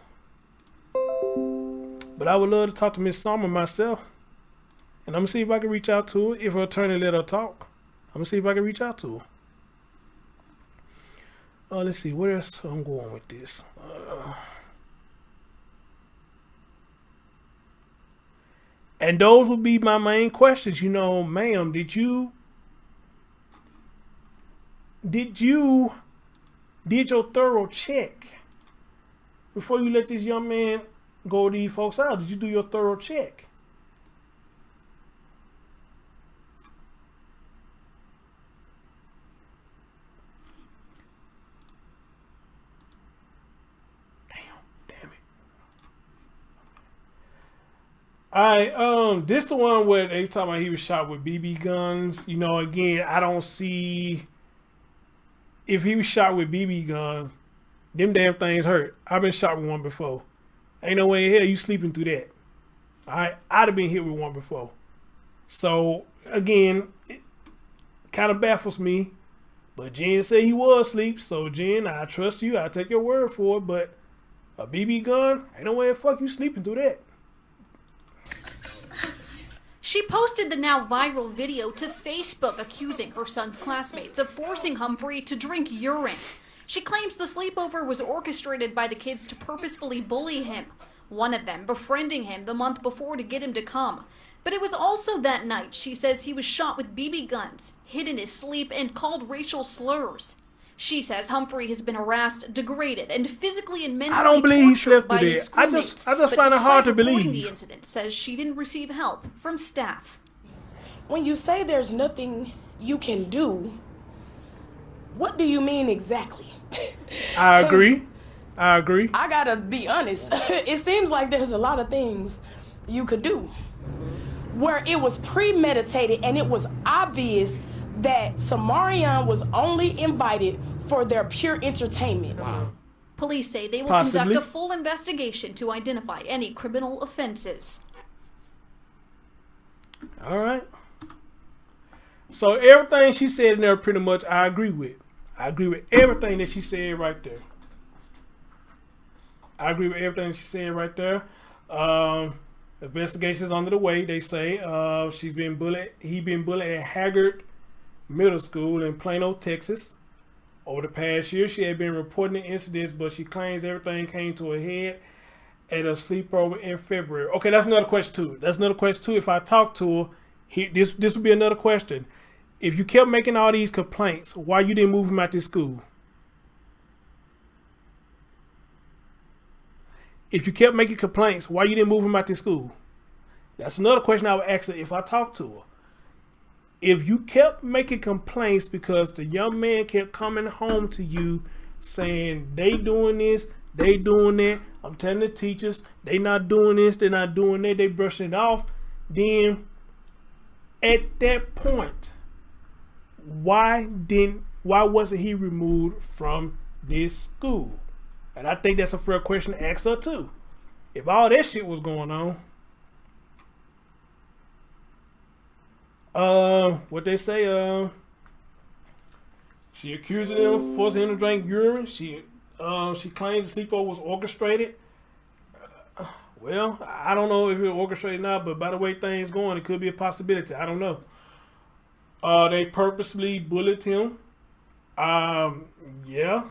But I would love to talk to Miss Summer myself. And I'm going to see if I can reach out to her. If her attorney let her talk, I'm going to see if I can reach out to her. Let's see, where else I'm going with this. And those would be my main questions. Ma'am, did your thorough check before you let this young man go to these folks out? Did you do your thorough check? Alright, this the one where they talking about he was shot with BB guns. Again, I don't see if he was shot with BB guns, them damn things hurt. I've been shot with one before. Ain't no way in hell you sleeping through that. Alright, I'd have been hit with one before. So again, it kind of baffles me. But Jen said he was asleep, so Jen, I trust you. I take your word for it. But a BB gun, ain't no way the fuck you sleeping through that. She posted the now viral video to Facebook accusing her son's classmates of forcing Humphrey to drink urine. She claims the sleepover was orchestrated by the kids to purposefully bully him, one of them befriending him the month before to get him to come. But it was also that night she says he was shot with BB guns, hit in his sleep, and called racial slurs. She says Humphrey has been harassed, degraded, and physically and mentally I don't believe he slept by through his that. I schoolmates. just find it hard to reporting believe. The incident says she didn't receive help from staff. When you say there's nothing you can do, what do you mean exactly? I agree. I gotta be honest. It seems like there's a lot of things you could do where it was premeditated and it was obvious that SeMarion was only invited for their pure entertainment. Police say they will Possibly. conduct a full investigation to identify any criminal offenses. All right. So everything she said in there, pretty much, I agree with. I agree with everything that she said right there. I agree with everything she said right there. Investigations under the way. They say she's been bullied. He been bullied at Haggard Middle School in Plano, Texas. Over the past year, she had been reporting the incidents, but she claims everything came to a head at a sleepover in February. Okay, that's another question too. That's another question too. If I talk to her, this would be another question. If you kept making all these complaints, why you didn't move him out this school? If you kept making complaints, why you didn't move him out this school? That's another question I would ask her if I talked to her. If you kept making complaints because the young man kept coming home to you saying they doing this, they doing that, I'm telling the teachers they not doing this, they're not doing that, they brushing it off, then at that point, why wasn't he removed from this school? And I think that's a fair question to ask her too. If all that shit was going on. What they say, she accusing him of forcing him to drink urine. She claims the sleepover was orchestrated. Well, I don't know if it was orchestrated or not, but by the way things going, it could be a possibility. I don't know. They purposely bullied him. Yeah,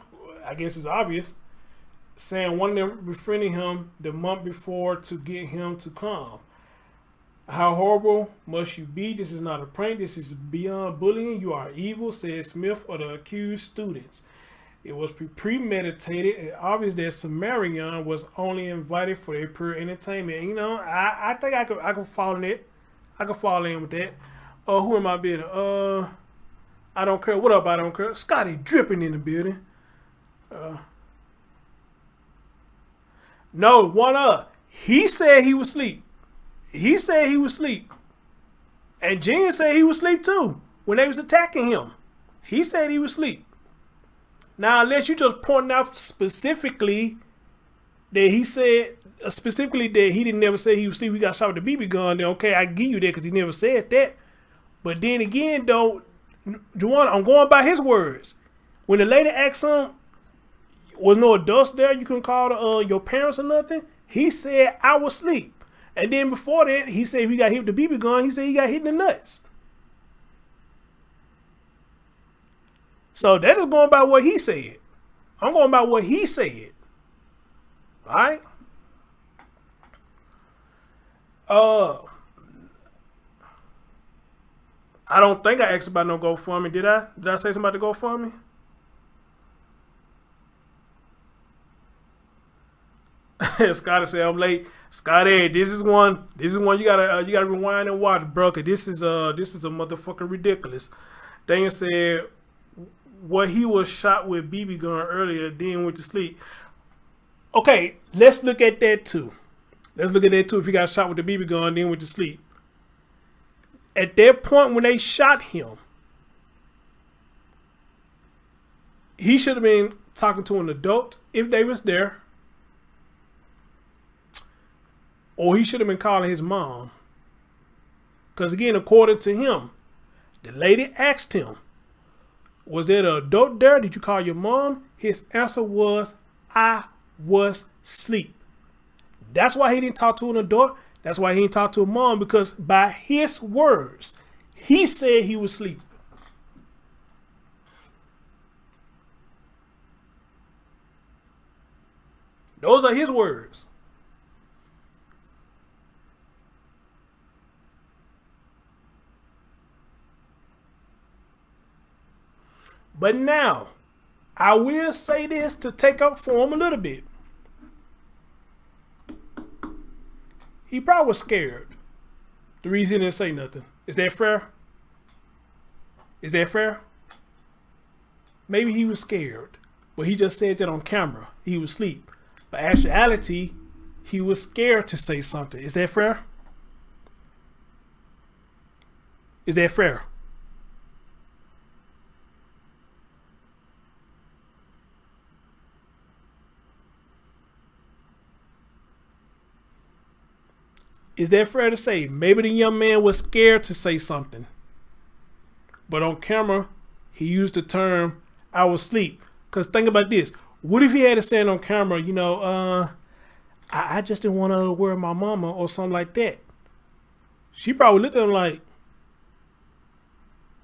I guess it's obvious. Saying one of them befriending him the month before to get him to come. How horrible must you be? This is not a prank. This is beyond bullying. You are evil, said Smith or the accused students. It was premeditated and obvious that SeMarion was only invited for their pure entertainment. And, you know, I think I could fall in it. I could fall in with that. Who am I being? I don't care. What up? I don't care. Scotty dripping in the building. No, one up. He said he was asleep. He said he was asleep. And Jen said he was asleep too when they was attacking him. He said he was asleep. Now, unless you just pointing out specifically that he said, specifically that he didn't never say he was asleep, he got shot with a BB gun, then okay, I give you that because he never said that. But then again, though, Juwan, I'm going by his words. When the lady asked him, was no adults there, you couldn't call your parents or nothing, he said, I was asleep. And then before that, he said if he got hit with the BB gun, he said he got hit in the nuts. So that is going by what he said. I'm going by what he said. All right? I don't think I asked about no GoFundMe, did I? Did I say something about the GoFundMe? Scotty said I'm late. Scotty, this is one you gotta rewind and watch, bro. Cause this is a motherfucking ridiculous. Daniel said what he was shot with BB gun earlier, then went to sleep. Okay, let's look at that too. Let's look at that too. If he got shot with the BB gun, then went to sleep. At that point when they shot him, he should have been talking to an adult if they was there. Or he should have been calling his mom. Because again, according to him, the lady asked him, was there an adult there? Did you call your mom? His answer was, I was asleep. That's why he didn't talk to an adult. That's why he ain't talked to her mom, because by his words, he said he was asleep. Those are his words. But now, I will say this to take up for him a little bit. He probably was scared. The reason he didn't say nothing. Is that fair? Is that fair? Maybe he was scared, but he just said that on camera. He was asleep. But actuality, he was scared to say something. Is that fair? Is that fair? Is that fair to say? Maybe the young man was scared to say something. But on camera, he used the term, I was asleep. Because think about this. What if he had to say it on camera, you know, I just didn't want to worry my mama or something like that. She probably looked at him like,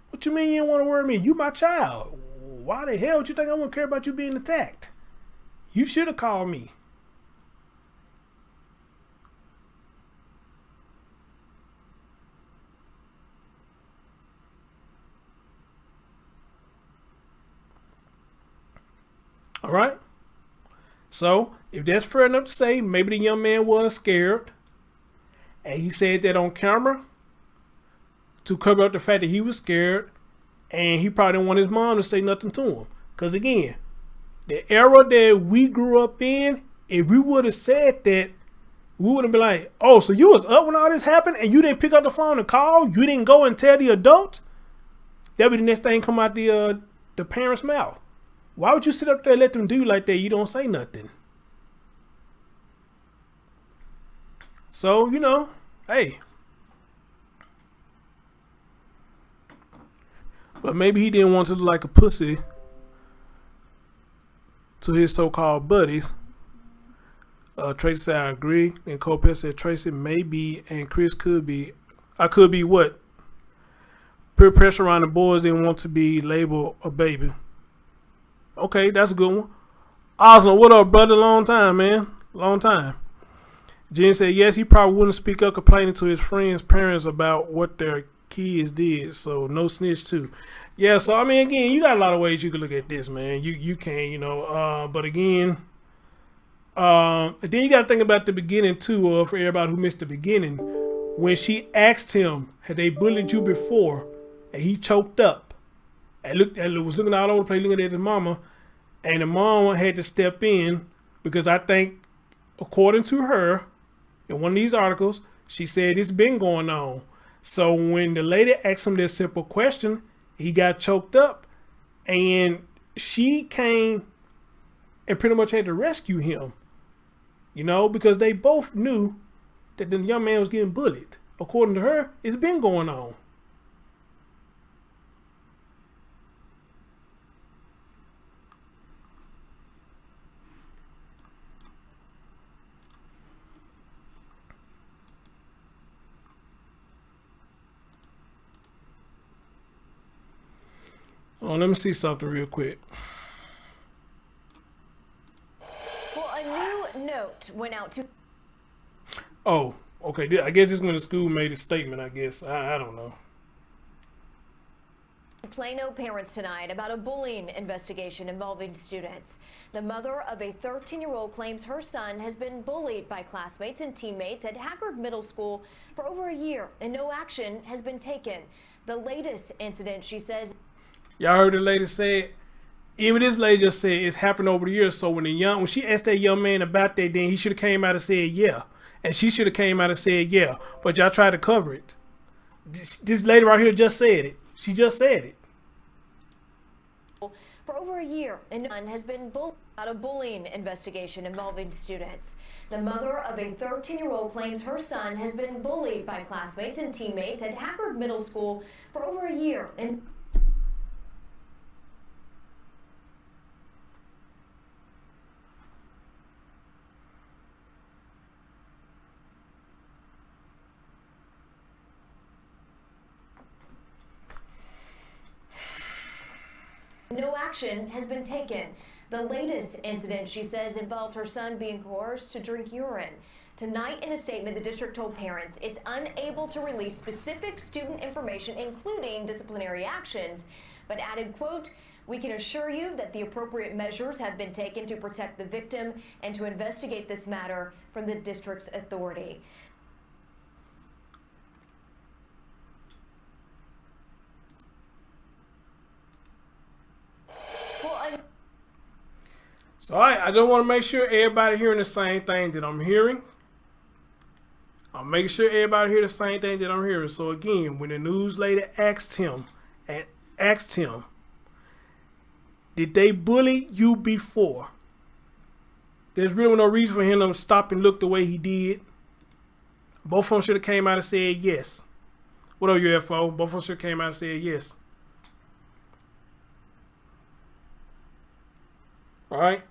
what you mean you didn't want to worry me? You my child. Why the hell would you think I wouldn't care about you being attacked? You should have called me. All right. So if that's fair enough to say, maybe the young man was scared and he said that on camera to cover up the fact that he was scared, and he probably didn't want his mom to say nothing to him. Because again, the era that we grew up in, if we would have said that, we would have been like, oh, so you was up when all this happened and you didn't pick up the phone and call? You didn't go and tell the adult? That'd be the next thing come out the parent's mouth. Why would you sit up there and let them do like that? You don't say nothing. So, you know, hey. But maybe he didn't want to look like a pussy to his so-called buddies. Tracy said, I agree. And Copel said, Tracy may be, and Chris could be. I could be what? Peer pressure around the boys didn't want to be labeled a baby. Okay, that's a good one. Osmo, what up, brother? Long time, man. Long time. Jen said, yes, he probably wouldn't speak up complaining to his friends' parents about what their kids did. So no snitch too. Yeah, so I mean, again, you got a lot of ways you can look at this, man. You can, you know. But again, then you got to think about the beginning too, for everybody who missed the beginning. When she asked him, had they bullied you before? And he choked up. And was looking all over the place, looking at his mama, and the mom had to step in because I think, according to her, in one of these articles, she said it's been going on. So when the lady asked him this simple question, he got choked up, and she came and pretty much had to rescue him, you know, because they both knew that the young man was getting bullied. According to her, it's been going on. Oh, let me see something real quick. Well, a new note went out to... Oh, okay. I guess this when the school made a statement, I guess. I don't know. Plano parents tonight about a bullying investigation involving students. The mother of a 13-year-old claims her son has been bullied by classmates and teammates at Haggard Middle School for over a year, and no action has been taken. The latest incident, she says... Y'all heard the lady say, even this lady just said it's happened over the years. So when she asked that young man about that, then he should have came out and said yeah. And she should have came out and said yeah. But y'all tried to cover it. This lady right here just said it. She just said it. For over a year, and none has been bullied about a bullying investigation involving students. The mother of a 13-year-old claims her son has been bullied by classmates and teammates at Haggard Middle School for over a year. And no action has been taken. The latest incident, she says, involved her son being coerced to drink urine. Tonight, in a statement, the district told parents it's unable to release specific student information, including disciplinary actions, but added, quote, "We can assure you that the appropriate measures have been taken to protect the victim and to investigate this matter from the district's authority." So I just want to make sure everybody hearing the same thing that I'm hearing. I'm making sure everybody hear the same thing that I'm hearing. So again, when the news lady asked him, did they bully you before? There's really no reason for him to stop and look the way he did. Both of them should have came out and said yes. What up, UFO? Both of them should have came out and said yes. All right.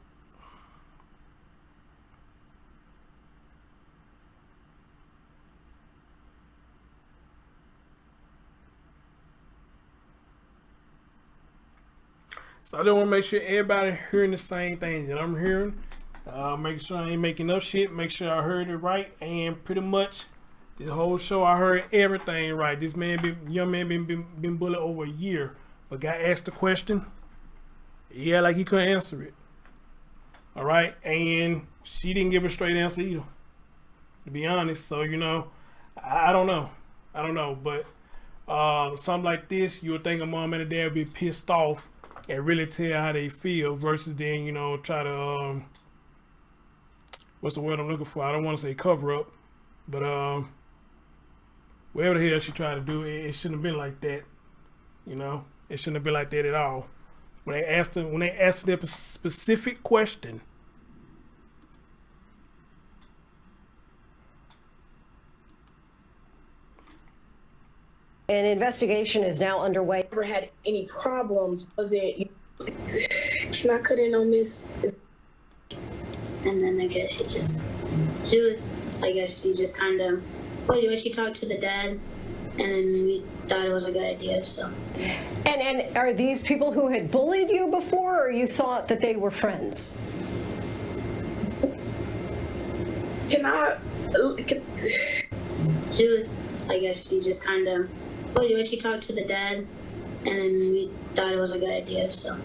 So I just want to make sure everybody hearing the same thing that I'm hearing. Make sure I ain't making up shit. Make sure I heard it right. And pretty much the whole show I heard everything right. This young man been bullied over a year. But got asked the question. Yeah, like he couldn't answer it. All right. And she didn't give a straight answer either, to be honest. So, you know, I don't know. But something like this, you would think a mom and a dad would be pissed off and really tell how they feel versus then, you know, try to, what's the word I'm looking for? I don't want to say cover up, but whatever the hell she tried to do, it shouldn't have been like that. You know, it shouldn't have been like that at all. When they asked their specific question, An investigation is now underway. Never had any problems. Was it? Can I cut in on this? And then I guess she just kind of, well, she talked to the dad, and then we thought it was a good idea, so. And are these people who had bullied you before, or you thought that they were friends? I guess she just kind of, well, she talked to the dad, and then we thought it was a good idea, so.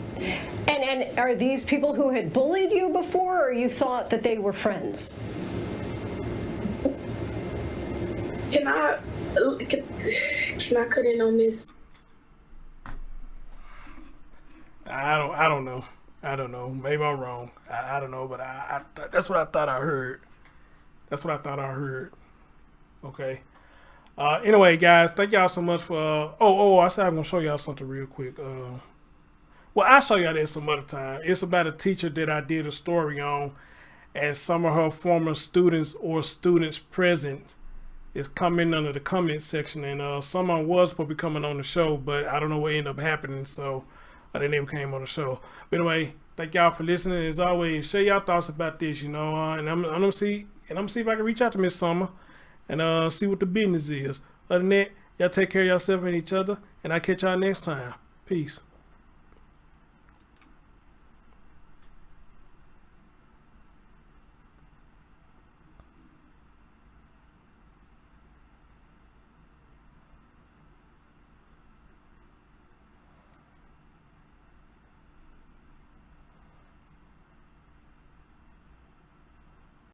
And are these people who had bullied you before, or you thought that they were friends? Can I cut in on this? I don't know. Maybe I'm wrong. I don't know, but I that's what I thought I heard. Okay. Anyway, guys, thank y'all so much for. I said I'm gonna show y'all something real quick. Well, I'll show y'all that some other time. It's about a teacher that I did a story on, and some of her former students or students present is coming under the comment section, and someone was supposed to be coming on the show, but I don't know what ended up happening, so they never came on the show. But anyway, thank y'all for listening. As always, share y'all thoughts about this, you know, and I'm gonna see if I can reach out to Miss Summer and see what the business is. Other than that, y'all take care of yourself and each other, and I'll catch y'all next time. Peace.